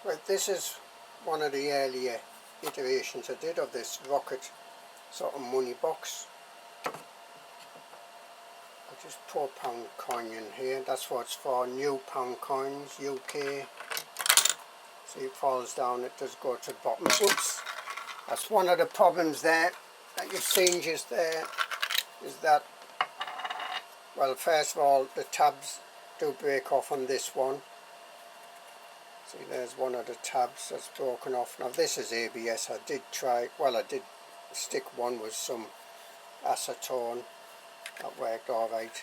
Right, this is one of the earlier iterations I did of this rocket sort of money box. I just pour pound coin in here. That's what it's for, new pound coins, UK. See, it falls down, it does go to the bottom. Oops, that's one of the problems there that you've seen just there, is that, well, first of all, the tabs do break off on this one. See, there's one of the tabs that's broken off. Now this is ABS. I did stick one with some acetone. That worked alright.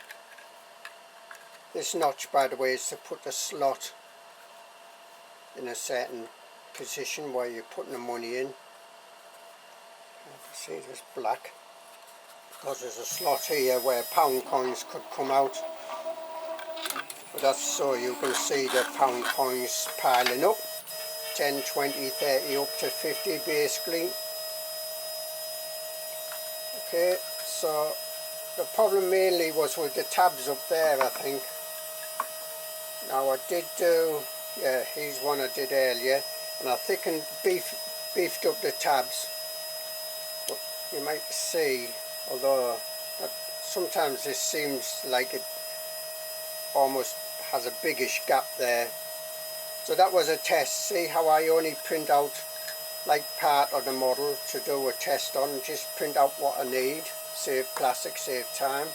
This notch, by the way, is to put the slot in a certain position where you're putting the money in. See, this black, because there's a slot here where pound coins could come out. But that's so you can see the pound coins piling up, 10, 20, 30 up to 50 basically. Okay, so the problem mainly was with the tabs up there, I think. Now I did do, yeah, here's one I did earlier, and I thickened, beefed up the tabs. But you might see, although sometimes this seems like it almost has a biggish gap there. So that was a test. See how I only print out like part of the model to do a test on, just print out what I need, save plastic, save time.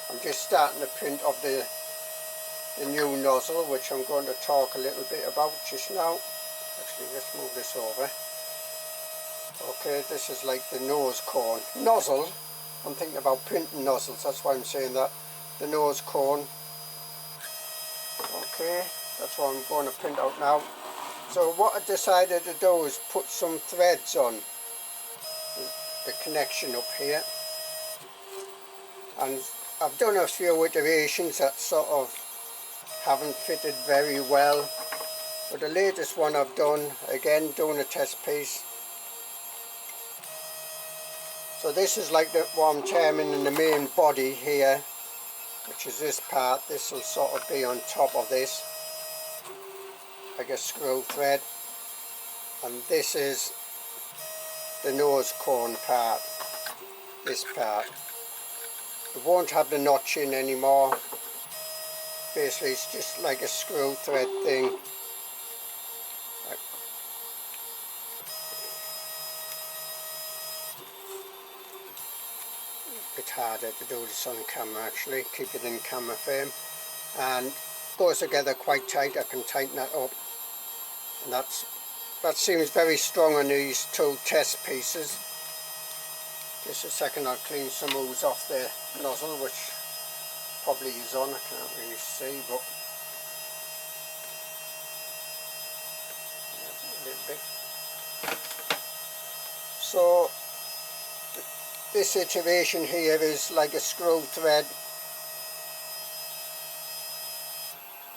I'm just starting to print of the new nozzle, which I'm going to talk a little bit about just now. Actually, let's move this over. Okay, this is like the nose cone. Nozzle, I'm thinking about printing nozzles, that's why I'm saying that. The nose cone. Okay, that's what I'm going to print out now. So what I decided to do is put some threads on the connection up here. And I've done a few iterations that sort of haven't fitted very well. But the latest one I've done, again doing a test piece. So this is like what I'm terming in the main body here, which is this part. This will sort of be on top of this, like a screw thread. And this is the nose cone part, this part. It won't have the notch in anymore. Basically it's just like a screw thread thing. A bit harder to do this on camera actually, keep it in camera frame. And goes together quite tight. I can tighten that up. And that seems very strong on these two test pieces. Just a second, I'll clean some ooze off the nozzle, which probably is on, I can't really see, but a little bit. So this iteration here is like a screw thread.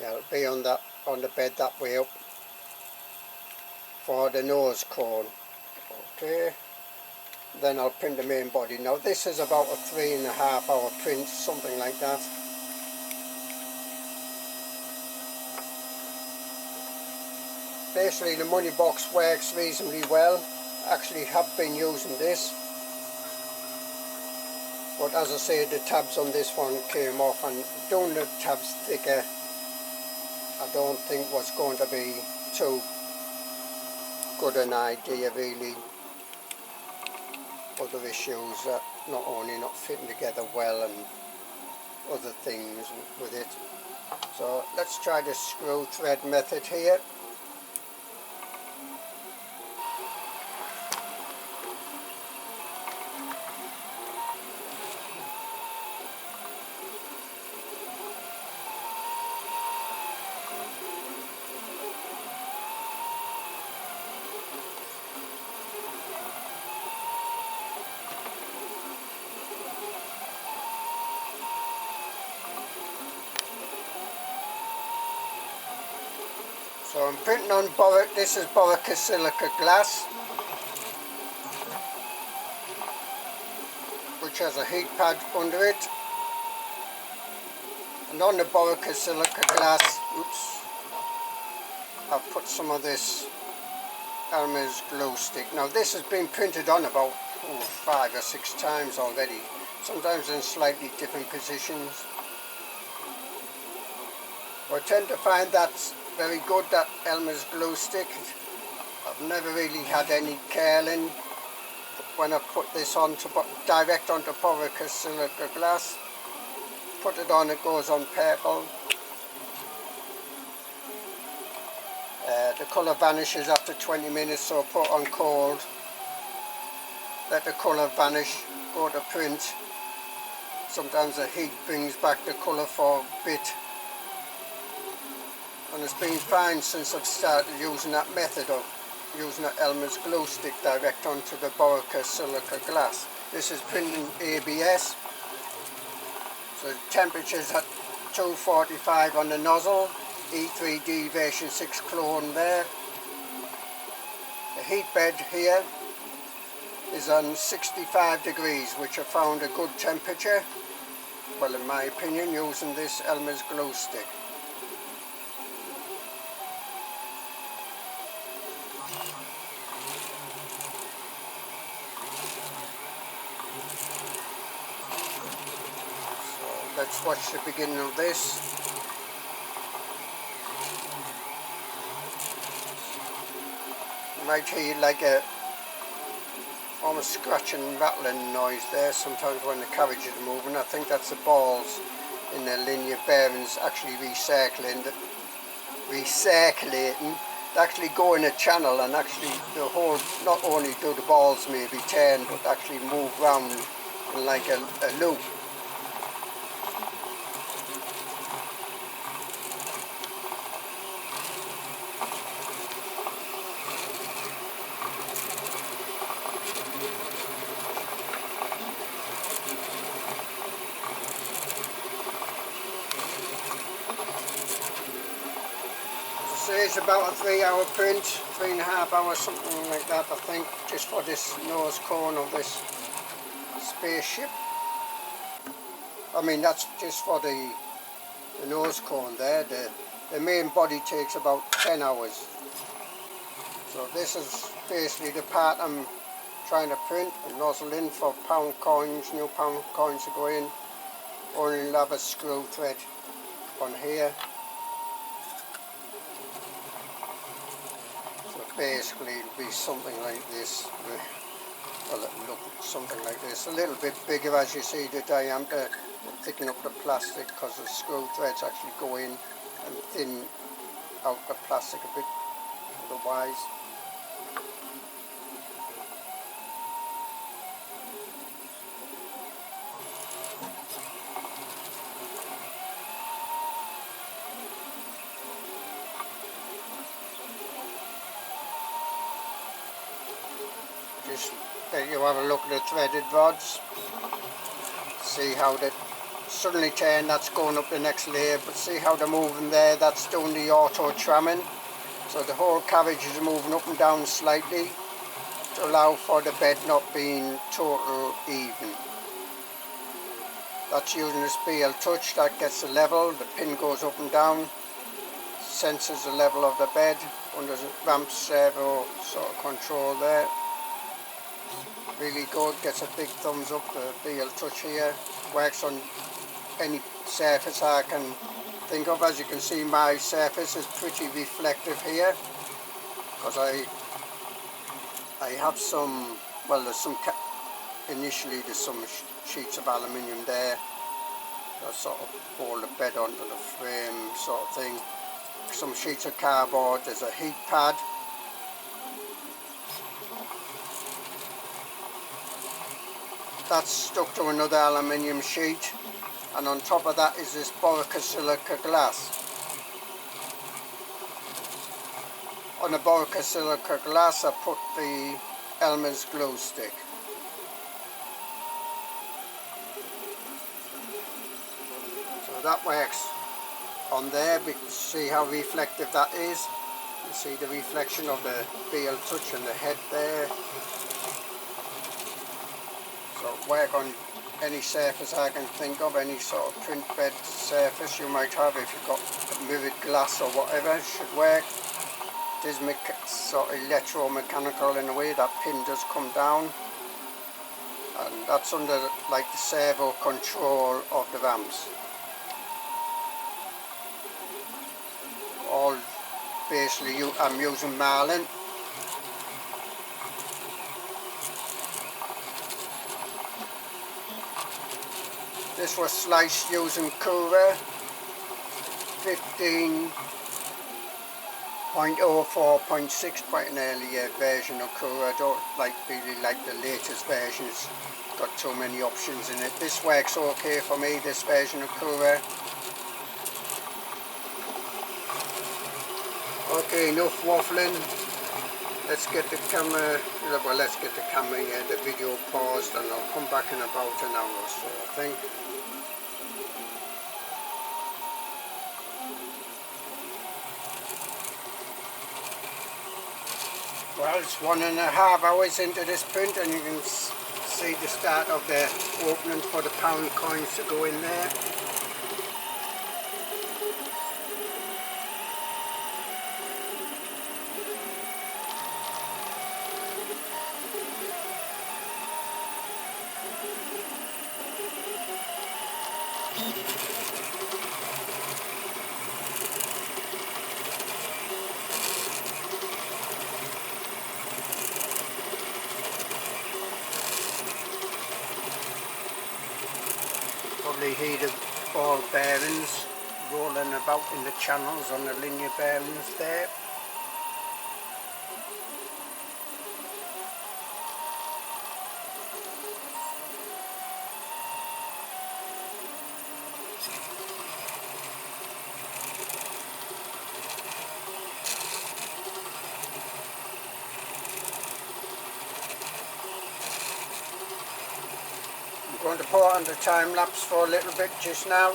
Yeah, it'll be on the bed that way up for the nose cone. Okay. Then I'll print the main body. Now this is about a 3.5 hour print, something like that. Basically the money box works reasonably well. I actually have been using this, but as I say, the tabs on this one came off, and doing the tabs thicker I don't think was going to be too good an idea really. Other issues that not only not fitting together well and other things with it. So let's try the screw thread method here. So I'm printing on this is Borosilicate Glass, which has a heat pad under it. And on the Borosilicate Glass, I've put some of this Elmer's glue stick. Now this has been printed on about 5 or 6 times already, sometimes in slightly different positions. I tend to find that's very good, that Elmer's glue stick. I've never really had any curling when I put this on direct onto Borosilicate glass. Put it on, it goes on purple. The colour vanishes after 20 minutes, so put on cold. Let the colour vanish, go to print. Sometimes the heat brings back the colour for a bit. And it's been fine since I've started using that method of using the Elmer's glue stick direct onto the Borosilicate glass. This is printing ABS. So the temperature's at 245 on the nozzle. E3D version 6 clone there. The heat bed here is on 65 degrees, which I found a good temperature, well, in my opinion, using this Elmer's glue stick. So let's watch the beginning of this. You might hear like a almost scratching and rattling noise there sometimes when the carriage is moving. I think that's the balls in the linear bearings actually recirculating. They actually go in a channel, and actually the whole, not only do the balls maybe turn, but actually move round in like a loop. So it's about a 3-hour print, 3.5 hours, something like that, I think, just for this nose cone of this spaceship. I mean, that's just for the nose cone there. The main body takes about 10 hours. So this is basically the part I'm trying to print, a nozzle in for pound coins, new pound coins to go in. Only have a screw thread on here. Basically it'll be something like this. Well, it'll look something like this, a little bit bigger as you see the diameter, thicken up the plastic because the screw threads actually go in and thin out the plastic a bit otherwise. Just let you have a look at the threaded rods, see how they suddenly turn, that's going up the next layer, but see how they're moving there, that's doing the auto tramming. So the whole carriage is moving up and down slightly to allow for the bed not being total even. That's using this BLTouch, that gets the level, the pin goes up and down, senses the level of the bed under the ramp servo sort of control there. Really good, gets a big thumbs up, the BLTouch here. Works on any surface I can think of. As you can see, my surface is pretty reflective here, because I have some, well, there's some, initially there's some sheets of aluminium there that sort of hold the bed onto the frame sort of thing. Some sheets of cardboard, there's a heat pad. That's stuck to another aluminium sheet, and on top of that is this Borosilicate glass. On the Borosilicate glass I put the Elmer's glue stick. So that works on there, see how reflective that is. You see the reflection of the BLTouch and the head there. So work on any surface I can think of, any sort of print bed surface you might have. If you've got mirrored glass or whatever, it should work. is sort of electromechanical in a way. That pin does come down, and that's under like the servo control of the ramps. All basically I'm using marlin. This was sliced using Cura 15.04.6, quite an earlier version of Cura. I don't really like the latest version, it's got too many options in it. This works okay for me, this version of Cura. Okay, enough waffling. Let's get the camera, well, let's get the camera here, the video paused, and I'll come back in about an hour or so, I think. Well, it's 1.5 hours into this print, and you can see the start of the opening for the pound coins to go in there. Probably hear the ball bearings rolling about in the channels on the linear bearings there. I'm going to put on the time lapse for a little bit just now.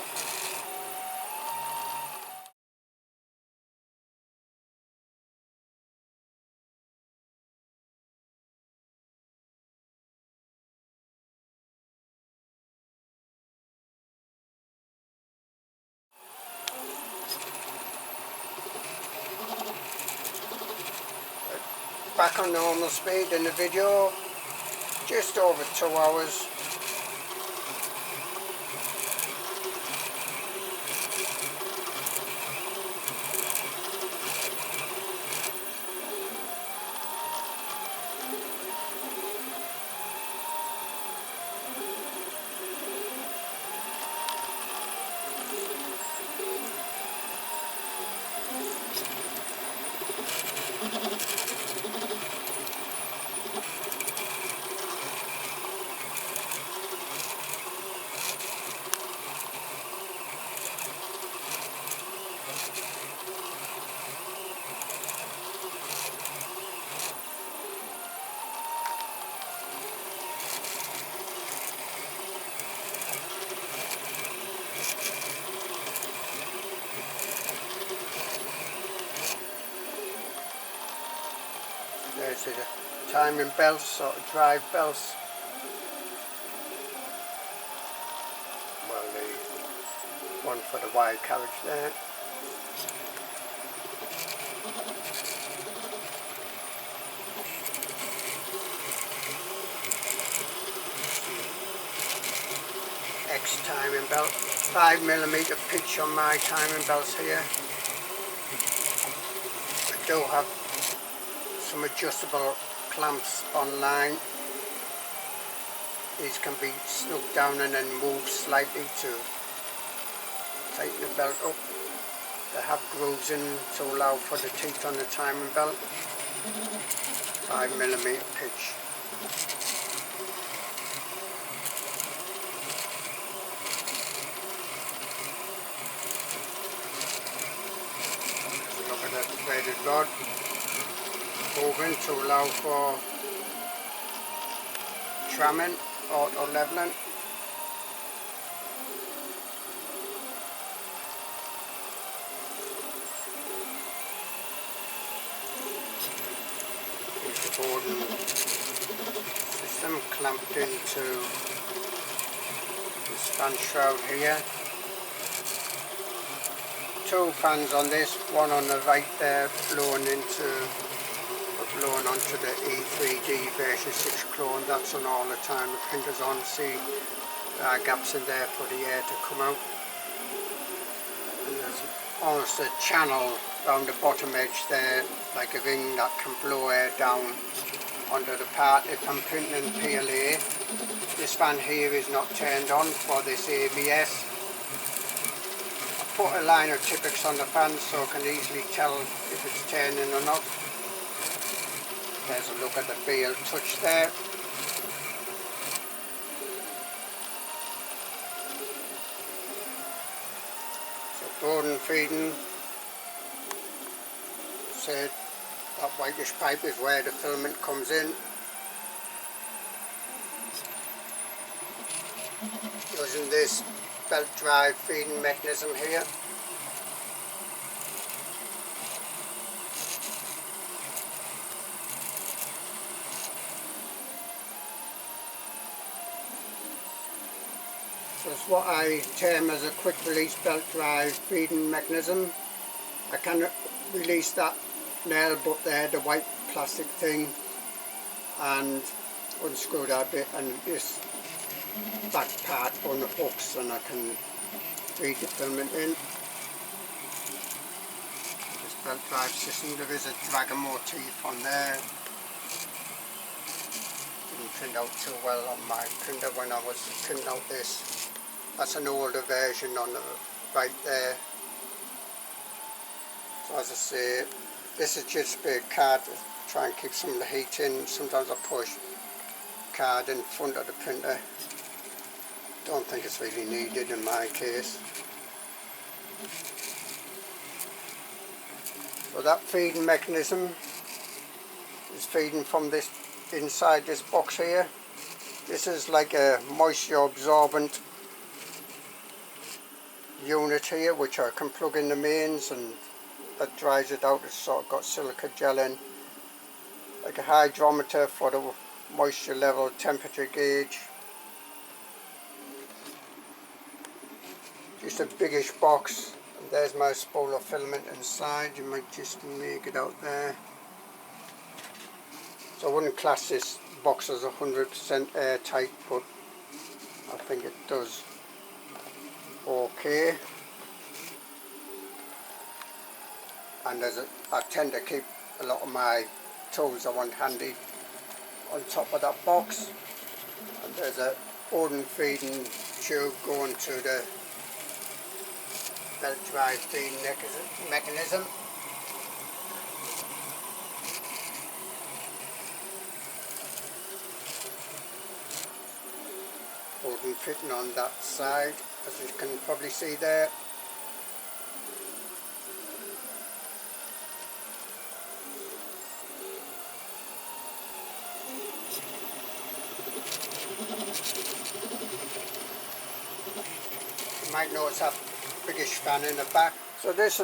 Back on normal speed in the video, just over 2 hours. There's the timing belts, sort of drive belts. Well, the one for the wide carriage there. X timing belt, 5mm pitch on my timing belts here. I do have some adjustable clamps online. These can be snugged down and then moved slightly to tighten the belt up. They have grooves in to allow for the teeth on the timing belt. 5mm pitch. Look at that threaded rod. Moving to allow for tramming, auto leveling. With the boarding system clamped into the span shroud here two fans on this, one on the right there blown onto the E3D version 6 clone. That's on all the time, the printer's on. See, there are gaps in there for the air to come out. And there's almost a channel down the bottom edge there, like a ring that can blow air down onto the part if I'm printing PLA. This fan here is not turned on for this ABS. I put a line of Tipex on the fan so I can easily tell if it's turning or not. There's a look at the BLTouch there. So Borden feeding. Said that whitish pipe is where the filament comes in. Using this belt drive feeding mechanism here. So it's what I term as a quick release belt drive feeding mechanism. I can release that nail butt there, the white plastic thing, and unscrew that bit, and this back part unhooks and I can feed the filament in. This belt drive system, there is a dragger motif on there. Didn't print out too well on my printer when I was printing out this. That's an older version on the right there. So as I say, this is just a card to try and keep some of the heat in. Sometimes I push card in front of the printer. Don't think it's really needed in my case. So that feeding mechanism is feeding from this inside this box here. This is like a moisture absorbent unit here which I can plug in the mains and that dries it out. It's sort of got silica gel in, like a hydrometer for the moisture level, temperature gauge. Just a biggish box, and there's my spool of filament inside. You might just make it out there. So I wouldn't class this box as 100% airtight, but I think it does okay. And I tend to keep a lot of my tools I want handy on top of that box. And there's a Borden feeding tube going to the belt drive feeding mechanism. Borden fitting on that side, as you can probably see there. You might notice that biggish fan in the back. So this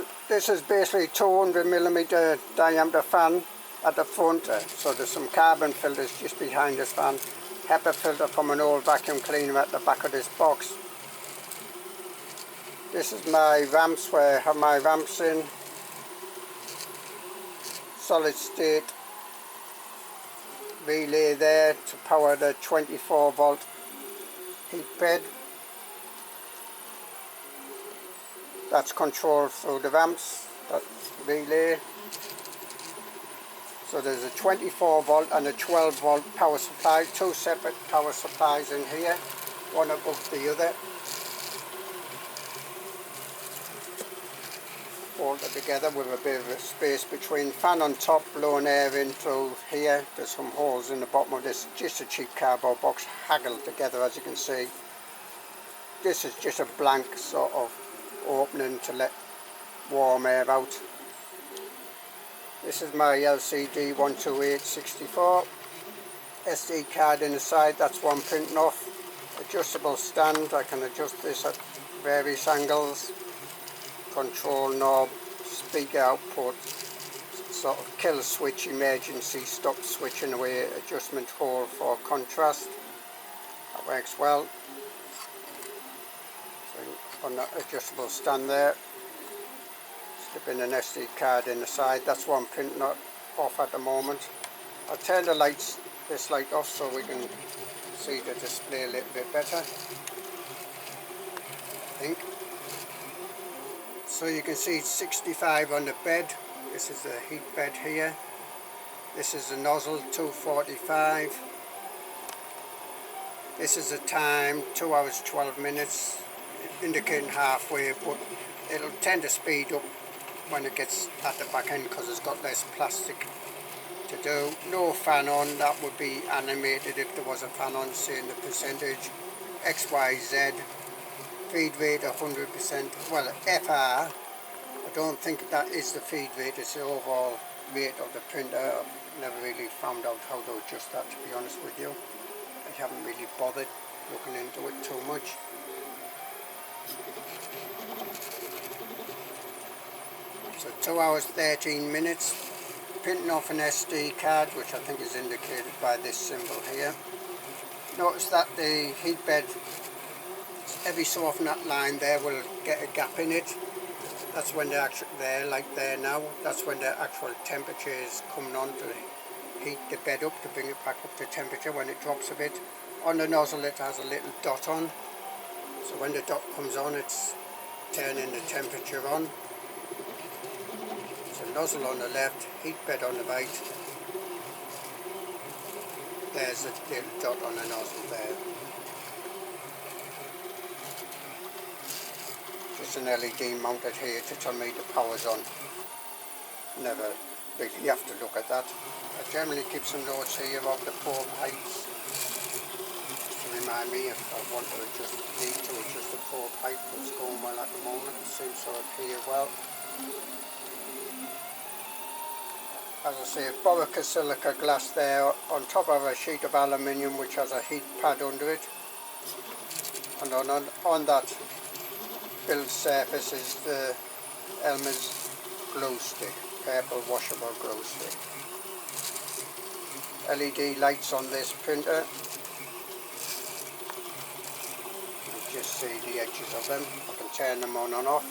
is basically 200mm diameter fan at the front. So there's some carbon filters just behind this fan. HEPA filter from an old vacuum cleaner at the back of this box. This is my ramps where I have my ramps in. Solid state relay there to power the 24-volt heat bed. That's controlled through the ramps, that relay. So there's a 24-volt and a 12-volt power supply, two separate power supplies in here, one above the other. Bolted together with a bit of a space between. Fan on top, blowing air in through here. There's some holes in the bottom of this, just a cheap cardboard box, haggled together as you can see. This is just a blank sort of opening to let warm air out. This is my LCD 12864. SD card in the side, that's one printing off. Adjustable stand, I can adjust this at various angles. Control knob, speaker output, sort of kill switch, emergency stop switch in a way, adjustment hole for contrast. That works well. So on that adjustable stand there. Dipping an SD card in the side. That's what I'm printing off at the moment. I'll turn the lights, this light off, so we can see the display a little bit better, I think. So you can see 65 on the bed. This is the heat bed here. This is the nozzle, 245. This is the time, 2 hours 12 minutes, indicating halfway, but it'll tend to speed up when it gets at the back end because it's got less plastic to do. No fan on, that would be animated if there was a fan on, saying the percentage, XYZ, feed rate 100%, well FR, I don't think that is the feed rate, it's the overall rate of the printer. I've never really found out how to adjust that, to be honest with you. I haven't really bothered looking into it too much. So 2 hours 13 minutes, printing off an SD card, which I think is indicated by this symbol here. Notice that the heat bed, every so often that line there will get a gap in it. That's when the actual, there, like there now, that's when the actual temperature is coming on to heat the bed up, to bring it back up to temperature when it drops a bit. On the nozzle it has a little dot on, so when the dot comes on it's turning the temperature on. So nozzle on the left, heat bed on the right. There's the little dot on the nozzle there. Just an LED mounted here to tell me the power's on. Never really have to look at that. I generally keep some notes here of the probe heights to remind me if I want to need to adjust the probe height. It's going well at the moment, it seems to appear well. As I say, Borosilicate glass there on top of a sheet of aluminium which has a heat pad under it, and on that build surface is the Elmer's glow stick, purple washable glow stick. LED lights on this printer, you just see the edges of them. I can turn them on and off.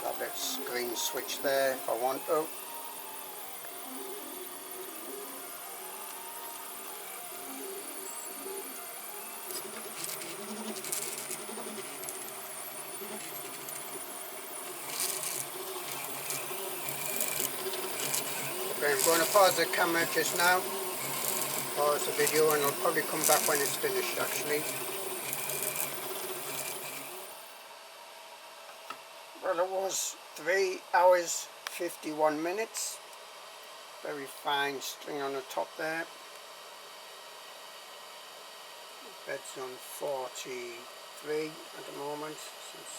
That little screen switch there if I want to. Okay, I'm going to pause the camera just now, pause the video, and I'll probably come back when it's finished actually. Well, it was 3 hours 51 minutes. Very fine string on the top there. The bed's on 43 at the moment, since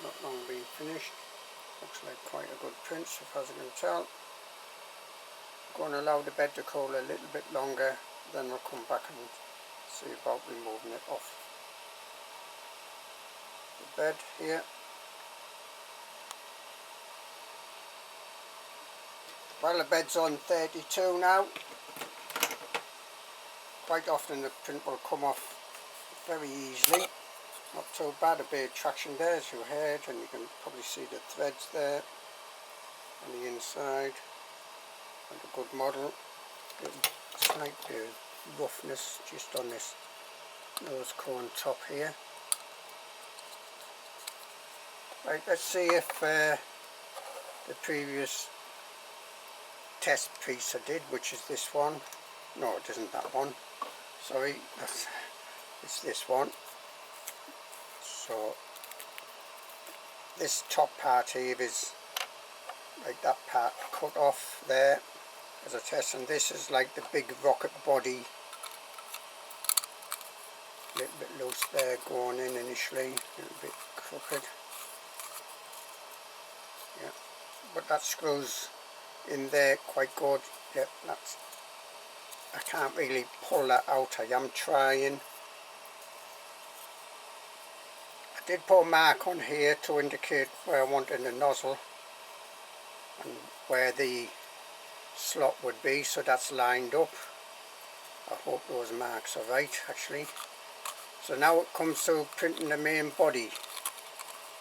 not long been finished. Looks like quite a good print, so far as I can tell. I'm going to allow the bed to cool a little bit longer, then we'll come back and see about removing it off the bed here. Well, the bed's on 32 now. Quite often the print will come off very easily. Not too bad, a bit of traction there as you heard, and you can probably see the threads there on the inside. And a good model. Slight bit of roughness just on this nose cone top here. Right, let's see if the previous test piece I did, which is this one. No, it isn't that one. Sorry, it's this one. So this top part here is like that part cut off there as a test, and this is like the big rocket body. A little bit loose there going in initially, a little bit crooked. Yeah, but that screws in there quite good. Yep, that's, I can't really pull that out. I am trying. I did put a mark on here to indicate where I wanted the nozzle and where the slot would be, so that's lined up. I hope those marks are right actually. So now it comes to printing the main body.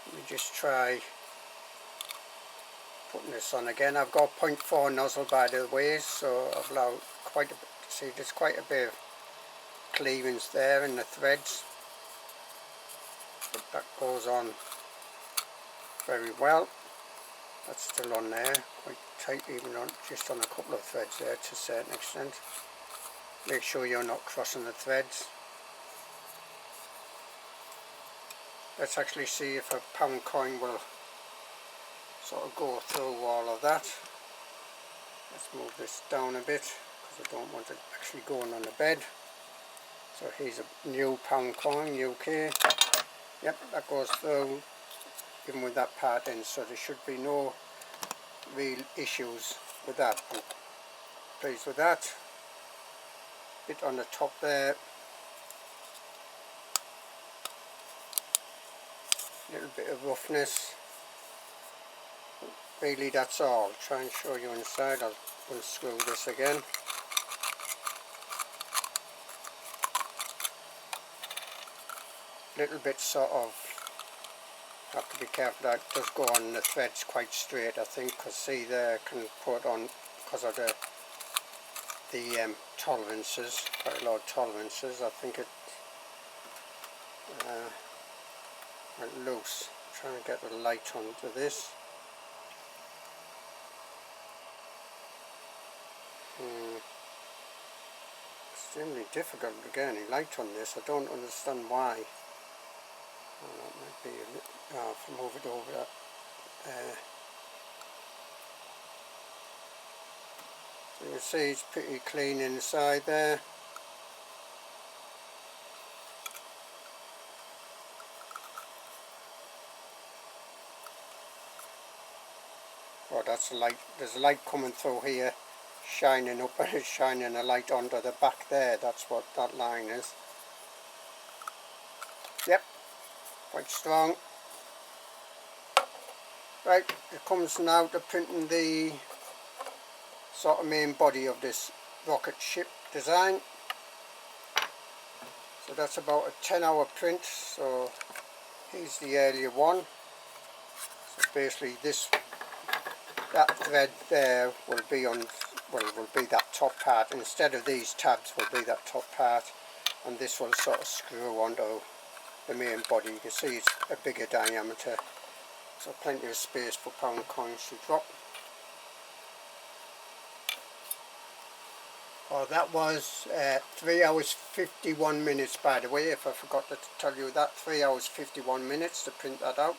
Let me just try putting this on again. I've got 0.4 nozzle by the way, so I've allowed quite a bit. See, there's quite a bit of clearance there in the threads, but that goes on very well. That's still on there quite tight, even on just on a couple of threads there to a certain extent. Make sure you're not crossing the threads. Let's actually see if a pound coin will sort of go through all of that. Let's move this down a bit because I don't want it actually going on the bed. So here's a new pound coin, UK. Yep, that goes through even with that part in, so there should be no real issues with that. I'm pleased with that. Bit on the top there. Little bit of roughness. Really, that's all. I'll try and show you inside. I'll unscrew this again. Little bit sort of, have to be careful that it does go on the threads quite straight, I think, because see there, I can put on because of the tolerances, quite a lot of tolerances. I think it went loose. Trying to get the light onto this. Extremely difficult to get any light on this. I don't understand why. Oh, that might be a little, if I move it over that. So you can see it's pretty clean inside there. Oh, that's a light. There's a light coming through here, shining up, and it's shining a light onto the back there. That's what that line is. Yep, quite strong. Right, it comes now to printing the sort of main body of this rocket ship design. So that's about a 10-hour print. So here's the earlier one. So basically that thread there will be on, well, will be that top part. Instead of these tabs will be that top part, and this will sort of screw onto the main body. You can see it's a bigger diameter, so plenty of space for pound coins to drop. Oh, that was 3 hours 51 minutes, by the way, if I forgot to tell you that. 3 hours 51 minutes to print that out.